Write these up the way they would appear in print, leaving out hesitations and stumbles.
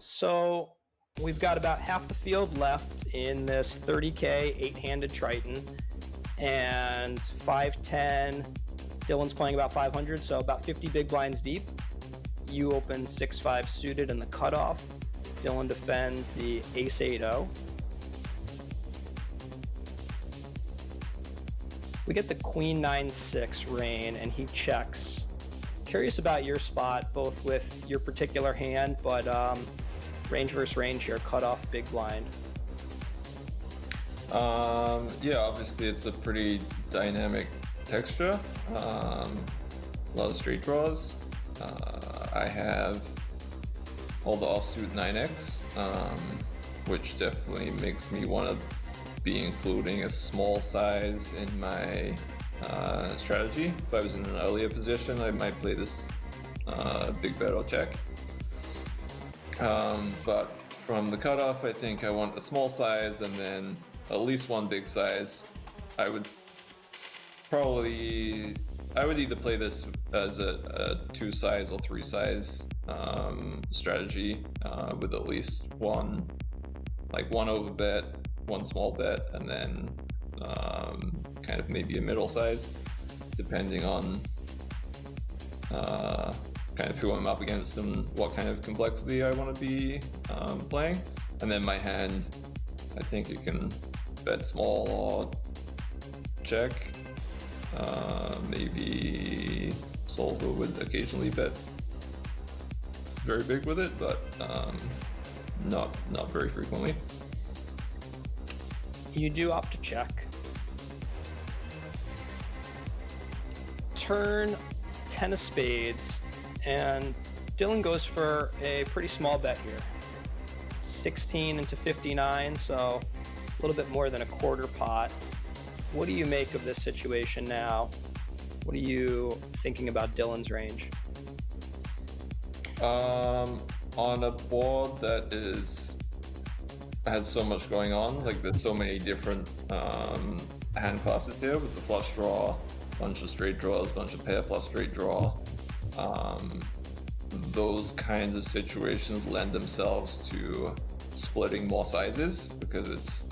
So we've got about half the field left in this 30K 8-handed Triton, and 510. Dylan's playing about 500, so about 50 big blinds deep. You open 6-5 suited in the cutoff. Dylan defends the ace-8-0. We get the queen 9-6 rain, and he checks. Curious about your spot, both with your particular hand, but range versus range here, cutoff big blind. Yeah, obviously it's a pretty dynamic texture. A lot of straight draws. I have all the offsuit 9x, which definitely makes me want to be including a small size in my strategy. If I was in an earlier position, I might play this big bet or check. But from the cutoff, I think I want a small size and then at least one big size. I would either play this as a 2-size or 3-size strategy with at least one over bet, one small bet, and then kind of maybe a middle size, depending on kind of who I'm up against and what kind of complexity I want to be playing. And then my hand, I think you can bet small or check. Maybe solver would occasionally bet very big with it, but not very frequently. You do opt to check. Turn 10 of spades, and Dylan goes for a pretty small bet here. 16 into 59, so a little bit more than a quarter pot. What do you make of this situation now? What are you thinking about Dylan's range? On a board that has so much going on, like there's so many different hand classes here with the flush draw, bunch of straight draws, bunch of pair plus straight draw. Those kinds of situations lend themselves to splitting more sizes because it's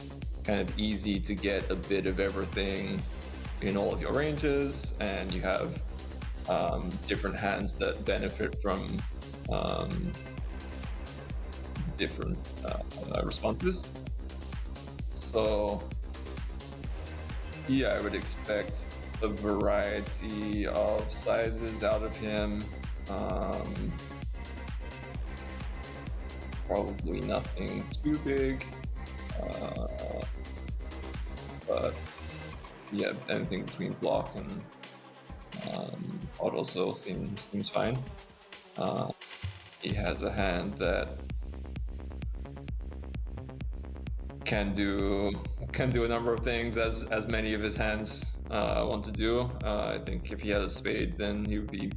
kind of easy to get a bit of everything in all of your ranges, and you have different hands that benefit from different responses. So yeah, I would expect a variety of sizes out of him. Probably nothing too big, but yeah, anything between block and odd also seems fine. He has a hand that can do a number of things as many of his hands want to do. I think if he had a spade, then he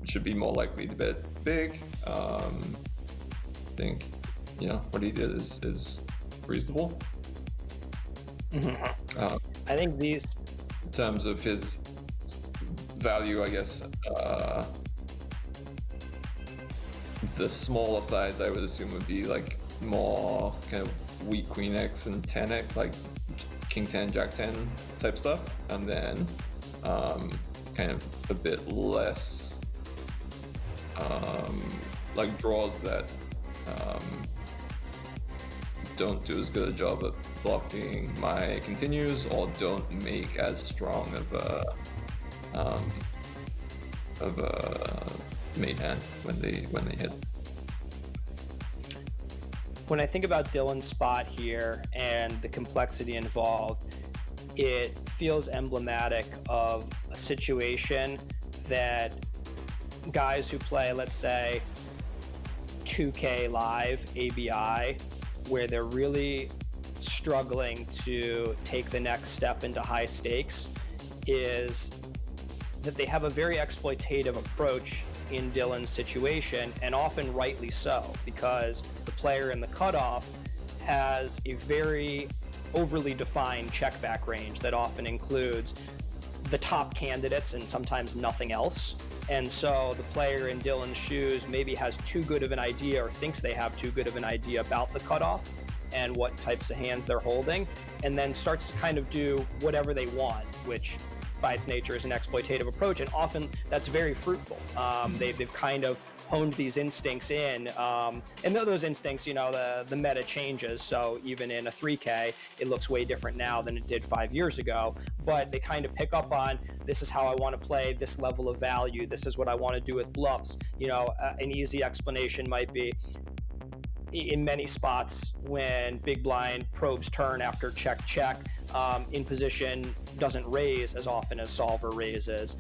should be more likely to bet big. I think what he did is reasonable. Mm-hmm. I think these, in terms of his value, I guess the smaller size I would assume would be like more kind of weak queen X and 10X, like king 10, jack 10 type stuff, and then kind of a bit less like draws that don't do as good a job at blocking my continues or don't make as strong of a main hand when they hit. When I think about Dylan's spot here and the complexity involved, it feels emblematic of a situation that guys who play, let's say, 2K live ABI, where they're really struggling to take the next step into high stakes, is that they have a very exploitative approach in Dylan's situation, and often rightly so, because the player in the cutoff has a very overly defined check back range that often includes the top candidates and sometimes nothing else. And so the player in Dylan's shoes maybe has too good of an idea or thinks they have too good of an idea about the cutoff and what types of hands they're holding, and then starts to kind of do whatever they want, which by its nature is an exploitative approach. And often that's very fruitful. They've kind of honed these instincts in, and those instincts, the meta changes. So even in a 3K, it looks way different now than it did 5 years ago. But they kind of pick up on, this is how I want to play this level of value. This is what I want to do with bluffs. An easy explanation might be, in many spots when big blind probes turn after check, in position doesn't raise as often as solver raises,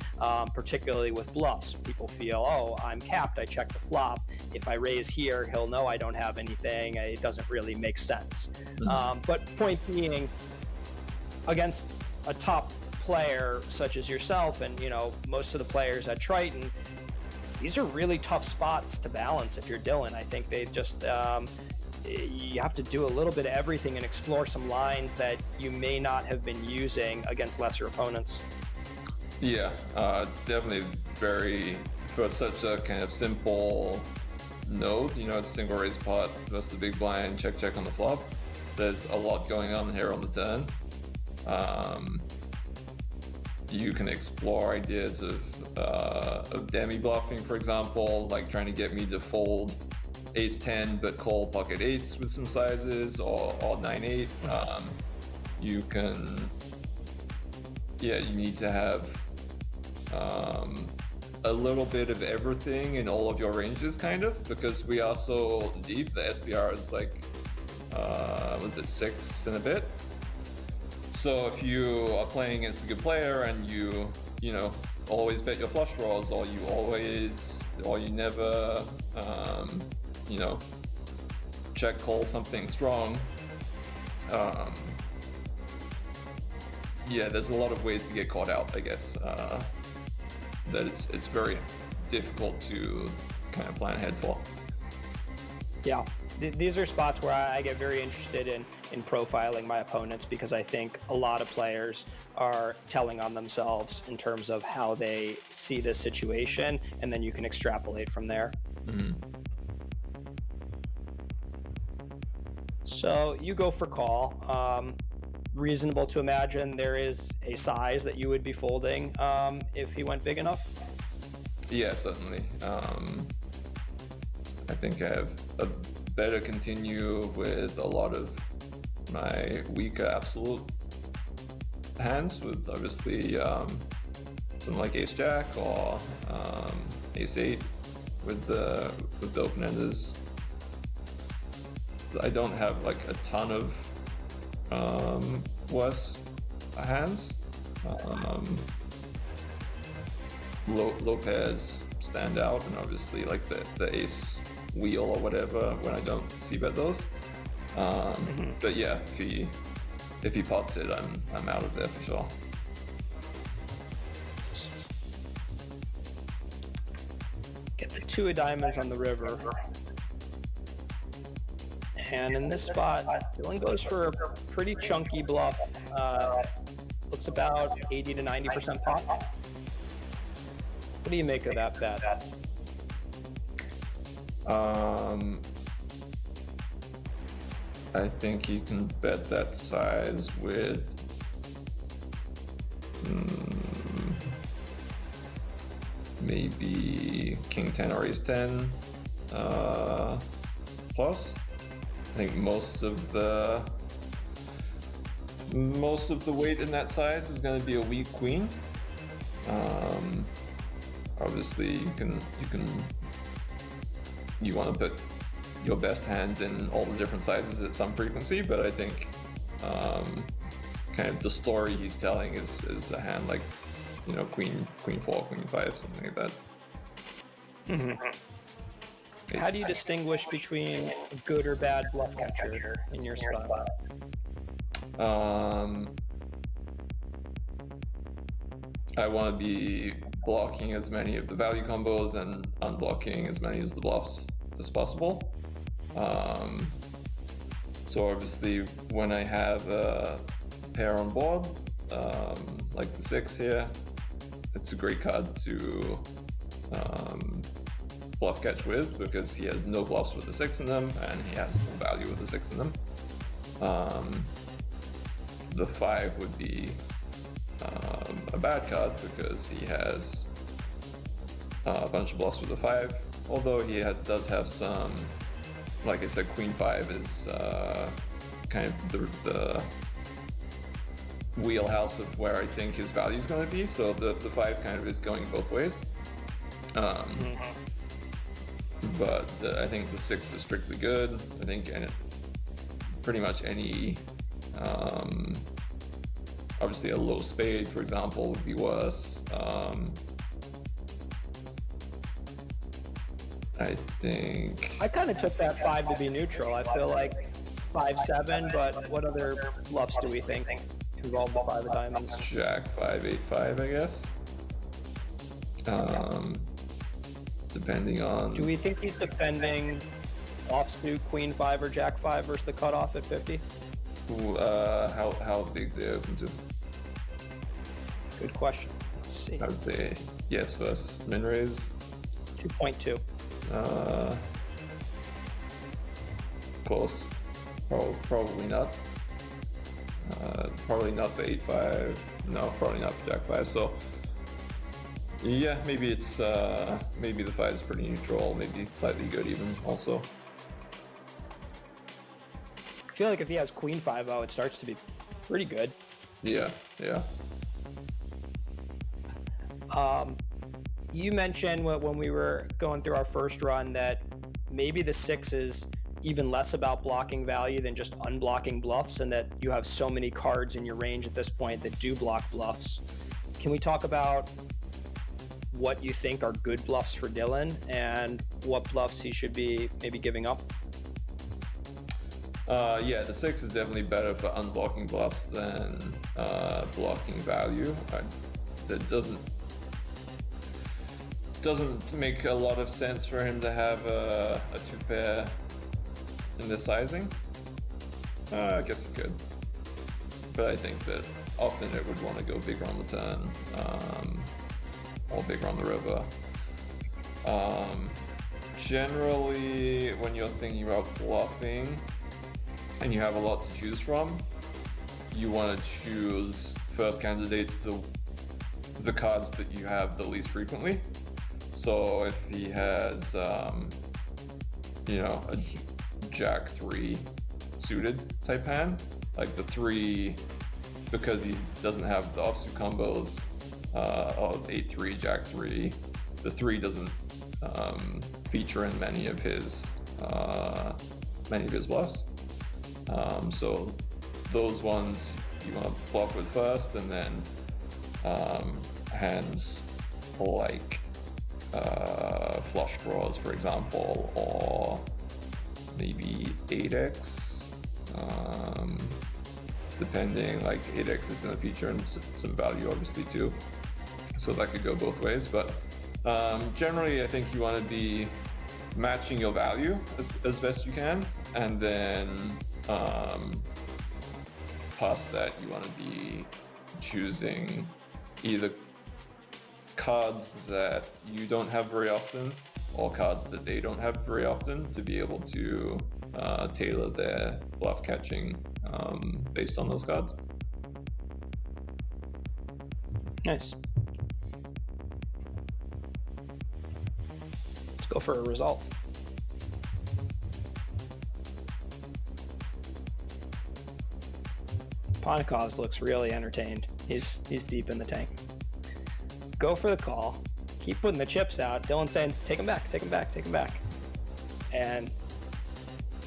particularly with bluffs. People feel, oh, I'm capped, I check the flop. If I raise here, he'll know I don't have anything. It doesn't really make sense. But point being, against a top player such as yourself and most of the players at Triton, these are really tough spots to balance if you're Dylan. I think they just, you have to do a little bit of everything and explore some lines that you may not have been using against lesser opponents. Yeah, it's definitely for such a kind of simple node, it's single raise pot versus the big blind, check on the flop. There's a lot going on here on the turn. You can explore ideas of demi bluffing, for example, like trying to get me to fold ace 10 but call pocket eights with some sizes, or 9-8. You need to have a little bit of everything in all of your ranges, kind of, because we are so deep. The SPR is like 6 and a bit. So if you are playing against a good player and you always bet your flush draws, or you never check call something strong, there's a lot of ways to get caught out, I guess. That it's very difficult to kind of plan ahead for. Yeah, these are spots where I get very interested in profiling my opponents, because I think a lot of players are telling on themselves in terms of how they see this situation, and then you can extrapolate from there. So you go for call. Reasonable to imagine there is a size that you would be folding if he went big enough? Yeah, certainly. I think I have a better continue with a lot of my weaker absolute hands, with obviously something like ace jack or ace 8 with the open-enders. I don't have like a ton of worse hands. Low pairs stand out, and obviously like the ace wheel or whatever when I don't see bet those. But yeah, if he pots it, I'm out of there for sure. Get the 2 of diamonds on the river. And in this spot, Dylan goes for a pretty chunky bluff. Looks about 80 to 90% pop. What do you make of that bet? I think you can bet that size with maybe king 10 or ace 10 plus. I think most of the weight in that size is going to be a weak queen. Obviously, you want to put your best hands in all the different sizes at some frequency, but I think kind of the story he's telling is a hand like queen 4, queen 5, something like that. How do you distinguish between good or bad bluff catcher in your spot? I want to be blocking as many of the value combos and unblocking as many of the bluffs as possible. So obviously when I have a pair on board, like the 6 here, it's a great card to bluff catch with, because he has no bluffs with the 6 in them and he has no value with the 6 in them. The 5 would be a bad card because he has a bunch of bluffs with the 5, although he does have some, like I said, Queen 5 is kind of the wheelhouse of where I think his value is going to be, so the 5 kind of is going both ways. But I think the 6 is strictly good. I think pretty much any, obviously a low spade, for example, would be worse. I think I kind of took that 5 to be neutral. I feel like 5-7, but what other bluffs do we think involve the 5 of diamonds? Jack 5, 8-5, I guess. Depending on. Do we think he's defending offsuit Queen 5 or Jack 5 versus the cutoff at 50? How big they open to? Good question. Let's see. I would say yes versus min raise. 2.2. Close. Probably not. Probably not for 8-5. No, probably not for Jack 5. So yeah, maybe it's maybe the 5 is pretty neutral. Maybe slightly good even also. I feel like if he has Queen 5-0, it starts to be pretty good. Yeah. You mentioned when we were going through our first run that maybe the 6 is even less about blocking value than just unblocking bluffs, and that you have so many cards in your range at this point that do block bluffs. Can we talk about what you think are good bluffs for Dylan and what bluffs he should be maybe giving up? Yeah, the 6 is definitely better for unblocking bluffs than blocking value. That doesn't make a lot of sense for him to have a 2-pair in this sizing. I guess it could, but I think that often it would want to go bigger on the turn, or bigger on the river. Generally, when you're thinking about bluffing and you have a lot to choose from, you want to choose first candidates to the cards that you have the least frequently. So if he has, a Jack 3 suited type hand, like the 3, because he doesn't have the offsuit combos of 8-3, Jack 3, the 3 doesn't feature in many of his bluffs. So those ones you want to bluff with first, and then hands like flush draws, for example, or maybe 8x, depending, like 8x is going to feature in some value obviously too, so that could go both ways, but generally I think you want to be matching your value as best you can, and then past that you want to be choosing either cards that you don't have very often or cards that they don't have very often to be able to tailor their bluff catching based on those cards. Nice. Let's go for a result. Ponikovs looks really entertained. He's deep in the tank. Go for the call. Keep putting the chips out. Dylan's saying, take him back, take him back, take him back. And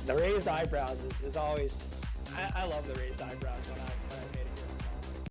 the raised eyebrows is always, I love the raised eyebrows when I made